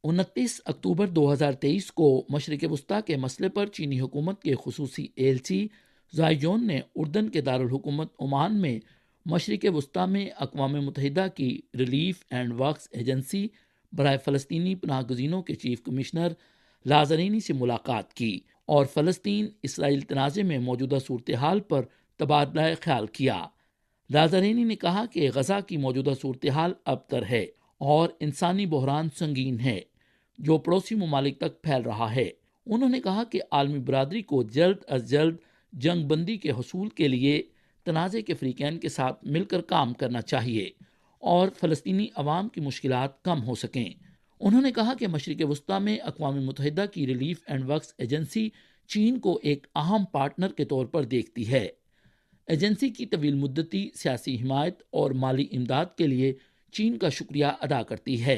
29 अक्टूबर 2023 को मशरिक़ वस्ता के मसले पर चीनी हुकूमत के खुसूसी एलची ज़ायजोन ने उर्दन के दारुल हुकूमत ओमान में मशरिक़ वस्ता में अक़वाम मुत्तहिदा की रिलीफ एंड वर्क्स एजेंसी बराए फ़लस्तीनी पनाहगज़ीनों के चीफ कमिश्नर लाज़रीनी से मुलाकात की और फ़लस्तीन इसराइल तनाज़े में मौजूदा सूरत हाल पर तबादला ख्याल किया। लाज़रीनी ने कहा कि गज़ा की मौजूदा सूरत हाल अबतर है और इंसानी बहरान संगीन है जो पड़ोसी ममालिक तक फैल रहा है। उन्होंने कहा कि आलमी बरादरी को जल्द अज जल्द जंग बंदी के हसूल के लिए तनाज़े के फ़रीक़ैन के साथ मिलकर काम करना चाहिए और फ़लस्तीनी अवाम की मुश्किलात कम हो सकें। उन्होंने कहा कि मशरिक़ वस्ता में अक़वाम मुत्तहिदा की रिलीफ एंड वर्क्स एजेंसी चीन को एक अहम पार्टनर के तौर पर देखती है। एजेंसी की तवील मुद्दती सियासी हिमायत और माली इमदाद के लिए चीन का शुक्रिया अदा करती है।